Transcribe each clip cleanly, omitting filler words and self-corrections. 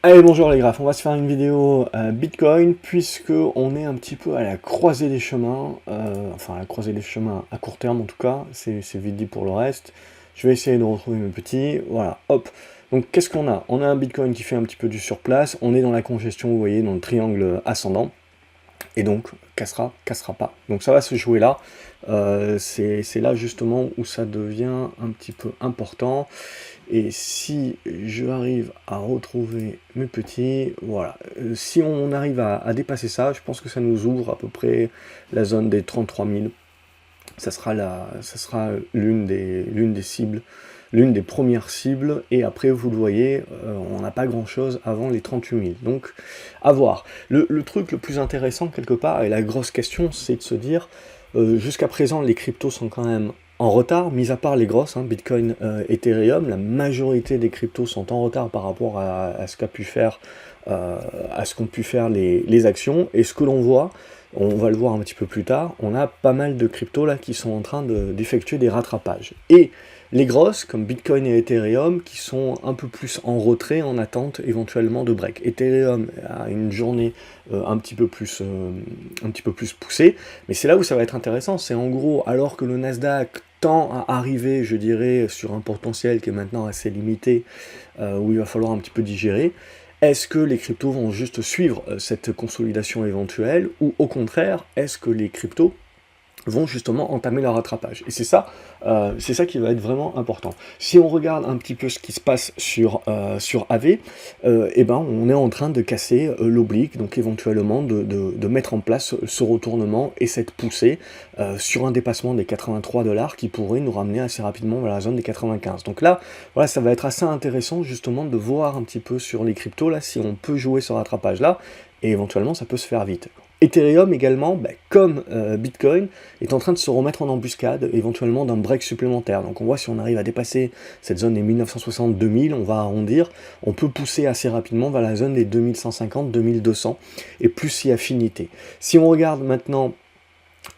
Allez, bonjour les graphes, on va se faire une vidéo Bitcoin puisque on est un petit peu à la croisée des chemins, enfin à la croisée des chemins à court terme en tout cas, c'est vite dit pour le reste. Je vais essayer de retrouver mes petits, voilà, hop. Donc qu'est-ce qu'on a? On a un Bitcoin qui fait un petit peu du surplace, on est dans la congestion, vous voyez, dans le triangle ascendant. Et donc, cassera pas. Donc ça va se jouer là. C'est là justement où ça devient un petit peu important. Et si je arrive à retrouver mes petits, voilà. Si on arrive à dépasser ça, je pense que ça nous ouvre à peu près la zone des 33 000. Ça sera l'une des cibles, l'une des premières cibles, et après vous le voyez, on n'a pas grand chose avant les 38 000, donc à voir. Le truc le plus intéressant quelque part, et la grosse question, c'est de se dire, jusqu'à présent les cryptos sont quand même en retard, mis à part les grosses, hein, Bitcoin, Ethereum, la majorité des cryptos sont en retard par rapport à ce qu'a pu faire, à ce qu'ont pu faire les actions, et ce que l'on voit, on va le voir un petit peu plus tard, on a pas mal de cryptos là qui sont en train d'effectuer des rattrapages. Et les grosses, comme Bitcoin et Ethereum, qui sont un peu plus en retrait, en attente éventuellement de break. Ethereum a une journée un petit peu plus poussée, mais c'est là où ça va être intéressant, c'est en gros, alors que le Nasdaq tend à arriver, je dirais, sur un potentiel qui est maintenant assez limité, où il va falloir un petit peu digérer, est-ce que les cryptos vont juste suivre cette consolidation éventuelle, ou au contraire, est-ce que les cryptos vont justement entamer leur rattrapage. Et c'est ça qui va être vraiment important. Si on regarde un petit peu ce qui se passe sur AV, eh ben, on est en train de casser l'oblique, donc éventuellement de mettre en place ce retournement et cette poussée sur un dépassement des 83 $ qui pourrait nous ramener assez rapidement vers la zone des 95. Donc là, voilà, ça va être assez intéressant justement de voir un petit peu sur les cryptos, là, si on peut jouer ce rattrapage-là, et éventuellement ça peut se faire vite. Ethereum également, comme Bitcoin, est en train de se remettre en embuscade, éventuellement d'un break supplémentaire. Donc on voit si on arrive à dépasser cette zone des 1960-2000, on va arrondir, on peut pousser assez rapidement vers la zone des 2150-2200, et plus si affinité. Si on regarde maintenant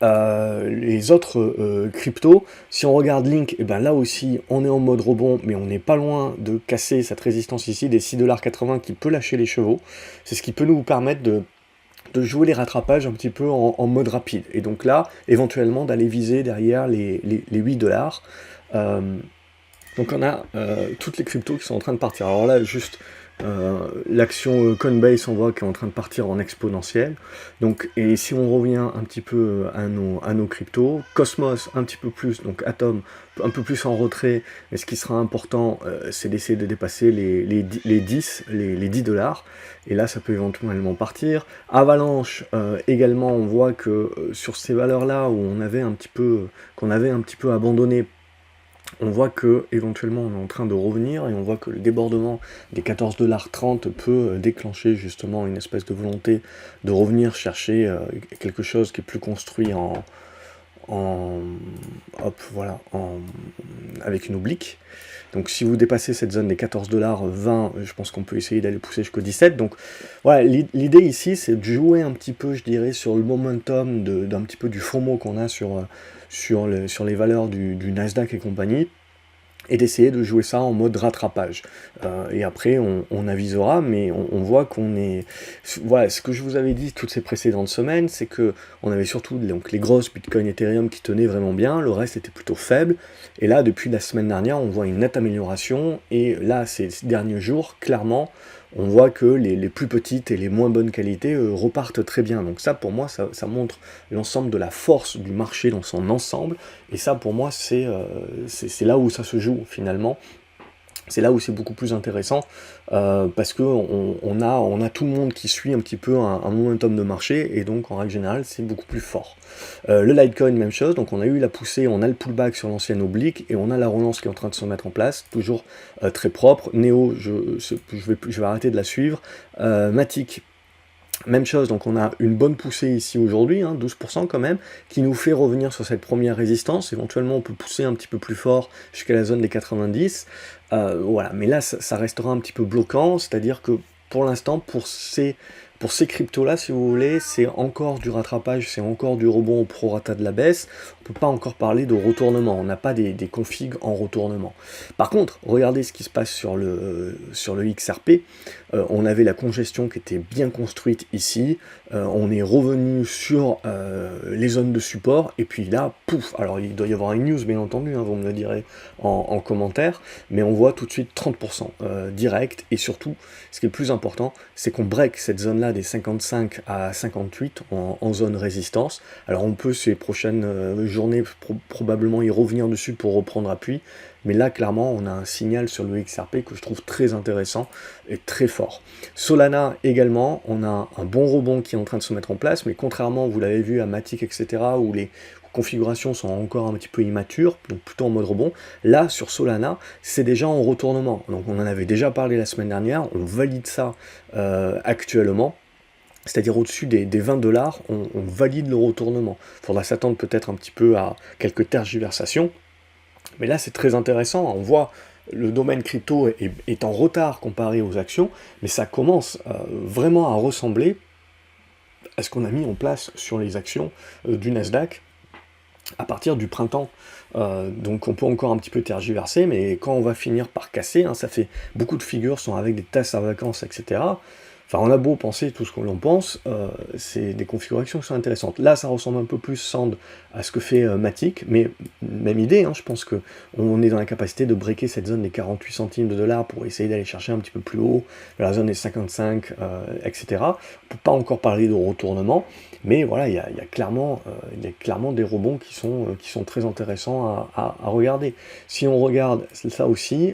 les autres cryptos, si on regarde Link, et ben là aussi on est en mode rebond, mais on n'est pas loin de casser cette résistance ici des 6,80 $ qui peut lâcher les chevaux. C'est ce qui peut nous permettre de jouer les rattrapages un petit peu en mode rapide. Et donc là, éventuellement, d'aller viser derrière les 8 $. Donc on a toutes les cryptos qui sont en train de partir. Alors là, juste l'action Coinbase, on voit qu'elle est en train de partir en exponentiel. Donc, et si on revient un petit peu à nos cryptos, Cosmos un petit peu plus, donc Atom un peu plus en retrait, mais ce qui sera important, c'est d'essayer de dépasser les 10 $. Et là, ça peut éventuellement partir. Avalanche, également, on voit que sur ces valeurs-là, où qu'on avait un petit peu abandonné, on voit que éventuellement on est en train de revenir, et on voit que le débordement des 14,30 $ peut déclencher justement une espèce de volonté de revenir chercher quelque chose qui est plus construit avec une oblique. Donc si vous dépassez cette zone des 14,20 $, je pense qu'on peut essayer d'aller pousser jusqu'au 17. Donc voilà, l'idée ici, c'est de jouer un petit peu, je dirais, sur le momentum d'un petit peu du FOMO qu'on a sur les valeurs du Nasdaq et compagnie, et d'essayer de jouer ça en mode rattrapage. Et après, on avisera, mais on voit qu'on est... Voilà, ce que je vous avais dit toutes ces précédentes semaines, c'est que on avait surtout donc, les grosses Bitcoin, Ethereum qui tenaient vraiment bien, le reste était plutôt faible, et là, depuis la semaine dernière, on voit une nette amélioration, et là, ces derniers jours, clairement, on voit que les plus petites et les moins bonnes qualités repartent très bien. Donc ça, pour moi, ça montre l'ensemble de la force du marché dans son ensemble, et ça, pour moi, c'est là où ça se joue, finalement. C'est là où c'est beaucoup plus intéressant, parce que on a tout le monde qui suit un petit peu un momentum de marché, et donc en règle générale c'est beaucoup plus fort. Le Litecoin, même chose, donc on a eu la poussée, on a le pullback sur l'ancienne oblique, et on a la relance qui est en train de se mettre en place, toujours très propre. Neo, je vais arrêter de la suivre. Matic, même chose, donc on a une bonne poussée ici aujourd'hui, 12% quand même, qui nous fait revenir sur cette première résistance. Éventuellement on peut pousser un petit peu plus fort jusqu'à la zone des 90, voilà, mais là ça restera un petit peu bloquant, c'est-à-dire que pour l'instant, pour ces Pour ces cryptos-là, si vous voulez, c'est encore du rattrapage, c'est encore du rebond au prorata de la baisse. On ne peut pas encore parler de retournement, on n'a pas des configs en retournement. Par contre, regardez ce qui se passe sur le XRP. On avait la congestion qui était bien construite ici, on est revenu sur les zones de support, et puis là, pouf, alors il doit y avoir une news bien entendu, hein, vous me le direz en commentaire, mais on voit tout de suite 30% direct, et surtout, ce qui est le plus important, c'est qu'on break cette zone-là des 55 à 58 en zone résistance. Alors on peut ces prochaines journées probablement y revenir dessus pour reprendre appui, mais là clairement on a un signal sur le XRP que je trouve très intéressant et très fort. Solana également, on a un bon rebond qui est en train de se mettre en place, mais contrairement, vous l'avez vu à Matic, etc., où les configurations sont encore un petit peu immatures, donc plutôt en mode rebond, là sur Solana, c'est déjà en retournement. Donc on en avait déjà parlé la semaine dernière, on valide ça actuellement. C'est-à-dire au-dessus des 20 $, on valide le retournement. Il faudra s'attendre peut-être un petit peu à quelques tergiversations, mais là c'est très intéressant, on voit le domaine crypto est en retard comparé aux actions, mais ça commence vraiment à ressembler à ce qu'on a mis en place sur les actions du Nasdaq à partir du printemps. Donc on peut encore un petit peu tergiverser, mais quand on va finir par casser, hein, ça fait beaucoup de figures sont avec des tasses à vacances, etc. Enfin, on a beau penser tout ce qu'on en pense, c'est des configurations qui sont intéressantes. Là, ça ressemble un peu plus, Sand, à ce que fait Matic, mais même idée, hein, je pense qu'on est dans la capacité de breaker cette zone des 48 centimes de dollars pour essayer d'aller chercher un petit peu plus haut, la zone des 55, etc. On ne peut pas encore parler de retournement, mais voilà, il y a clairement des rebonds qui sont très intéressants à regarder. Si on regarde ça aussi,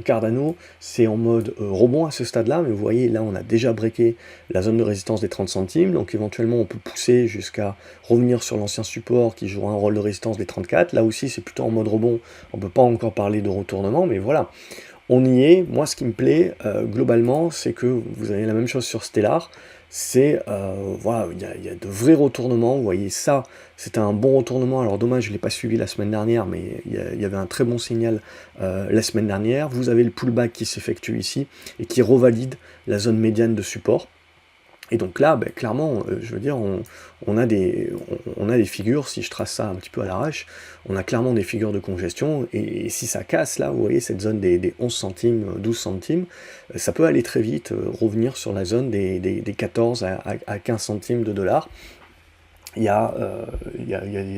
Cardano, c'est en mode rebond à ce stade-là, mais vous voyez, là, on a déjà breaké la zone de résistance des 30 centimes, donc éventuellement on peut pousser jusqu'à revenir sur l'ancien support qui jouera un rôle de résistance des 34, là aussi c'est plutôt en mode rebond, on ne peut pas encore parler de retournement, mais voilà, on y est. Moi ce qui me plaît globalement, c'est que vous avez la même chose sur Stellar, c'est, voilà, il y a de vrais retournements, vous voyez ça, c'était un bon retournement, alors dommage je ne l'ai pas suivi la semaine dernière, mais il y avait un très bon signal la semaine dernière. Vous avez le pullback qui s'effectue ici, et qui revalide la zone médiane de support. Et donc là, ben, clairement, je veux dire, on a des figures, si je trace ça un petit peu à l'arrache, on a clairement des figures de congestion, et si ça casse, là, vous voyez, cette zone des 11 centimes, 12 centimes, ça peut aller très vite, revenir sur la zone des 14 à 15 centimes de dollars. Il y a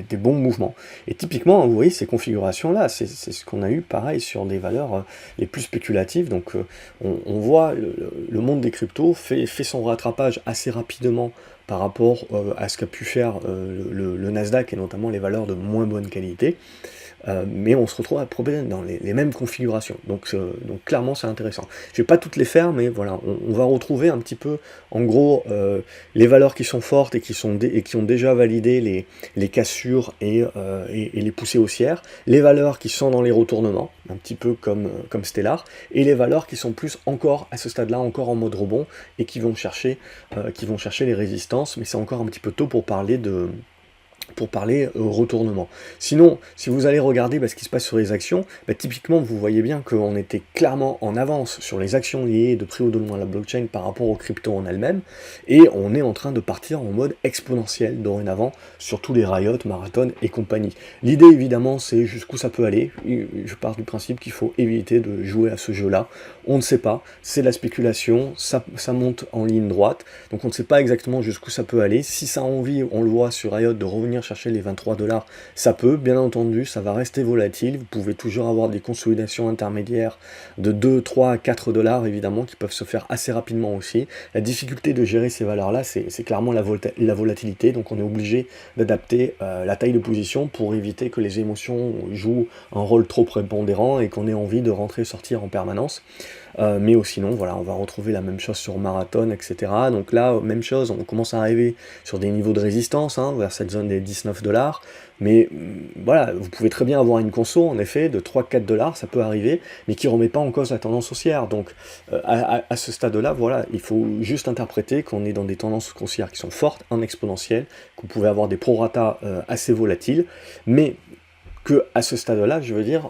des bons mouvements. Et typiquement, vous voyez, ces configurations-là, c'est ce qu'on a eu, pareil, sur des valeurs les plus spéculatives. Donc, on voit le monde des cryptos fait son rattrapage assez rapidement par rapport à ce qu'a pu faire le Nasdaq, et notamment les valeurs de moins bonne qualité. Mais on se retrouve à problème dans les mêmes configurations, donc clairement c'est intéressant. Je vais pas toutes les faire, mais voilà, on va retrouver un petit peu, en gros, les valeurs qui sont fortes et qui ont déjà validé les cassures et les poussées haussières, les valeurs qui sont dans les retournements, un petit peu comme Stellar, et les valeurs qui sont plus encore, à ce stade-là, encore en mode rebond, et qui vont chercher les résistances, mais c'est encore un petit peu tôt pour parler retournement. Sinon, si vous allez regarder ce qui se passe sur les actions, typiquement vous voyez bien qu'on était clairement en avance sur les actions liées de près ou de loin à la blockchain par rapport aux cryptos en elles-mêmes, et on est en train de partir en mode exponentiel dorénavant sur tous les Riot, Marathon et compagnie. L'idée évidemment c'est jusqu'où ça peut aller. Je pars du principe qu'il faut éviter de jouer à ce jeu-là. On ne sait pas, c'est la spéculation, ça monte en ligne droite, donc on ne sait pas exactement jusqu'où ça peut aller. Si ça a envie, on le voit sur Riot, de revenir chercher les 23 $, ça peut, bien entendu, ça va rester volatile, vous pouvez toujours avoir des consolidations intermédiaires de 2, 3, 4 $, évidemment, qui peuvent se faire assez rapidement aussi. La difficulté de gérer ces valeurs-là, c'est clairement la volatilité, donc on est obligé d'adapter la taille de position pour éviter que les émotions jouent un rôle trop prépondérant et qu'on ait envie de rentrer et sortir en permanence. Mais sinon, voilà, on va retrouver la même chose sur Marathon, etc. Donc là, même chose, on commence à arriver sur des niveaux de résistance, hein, vers cette zone des 19 $, mais voilà, vous pouvez très bien avoir une conso, en effet, de 3-4 $, ça peut arriver, mais qui ne remet pas en cause la tendance haussière. Donc, à ce stade-là, voilà, il faut juste interpréter qu'on est dans des tendances haussières qui sont fortes, en exponentielle, que vous pouvez avoir des prorata assez volatiles, mais que à ce stade-là, je veux dire,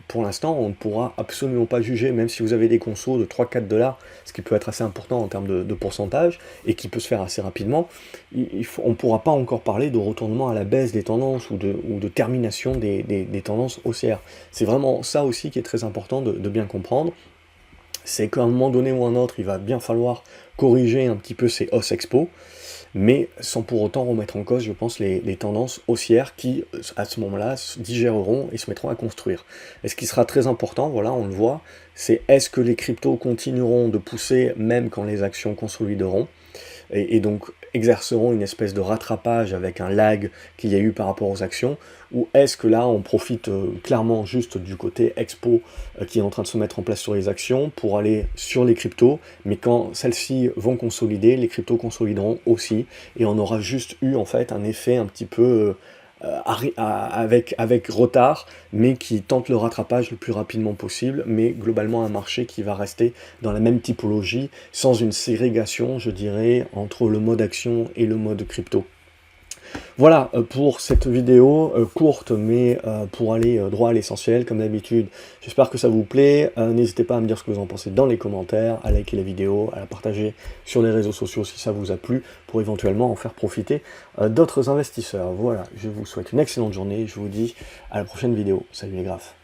pour l'instant, on ne pourra absolument pas juger, même si vous avez des consos de 3-4 $, ce qui peut être assez important en termes de pourcentage, et qui peut se faire assez rapidement, on ne pourra pas encore parler de retournement à la baisse des tendances, ou de termination des tendances haussières. C'est vraiment ça aussi qui est très important de bien comprendre, c'est qu'à un moment donné ou un autre, il va bien falloir corriger un petit peu ces hausses expo, mais sans pour autant remettre en cause, je pense, les tendances haussières qui, à ce moment-là, se digéreront et se mettront à construire. Et ce qui sera très important, voilà, on le voit, c'est est-ce que les cryptos continueront de pousser même quand les actions consolideront, et donc exerceront une espèce de rattrapage avec un lag qu'il y a eu par rapport aux actions, ou est-ce que là on profite clairement juste du côté expo qui est en train de se mettre en place sur les actions pour aller sur les cryptos, mais quand celles-ci vont consolider, les cryptos consolideront aussi, et on aura juste eu en fait un effet un petit peu avec retard, mais qui tente le rattrapage le plus rapidement possible, mais globalement un marché qui va rester dans la même typologie, sans une ségrégation, je dirais, entre le mode action et le mode crypto. Voilà pour cette vidéo courte, mais pour aller droit à l'essentiel, comme d'habitude. J'espère que ça vous plaît. N'hésitez pas à me dire ce que vous en pensez dans les commentaires, à liker la vidéo, à la partager sur les réseaux sociaux si ça vous a plu, pour éventuellement en faire profiter d'autres investisseurs. Voilà, je vous souhaite une excellente journée. Je vous dis à la prochaine vidéo. Salut les graphes.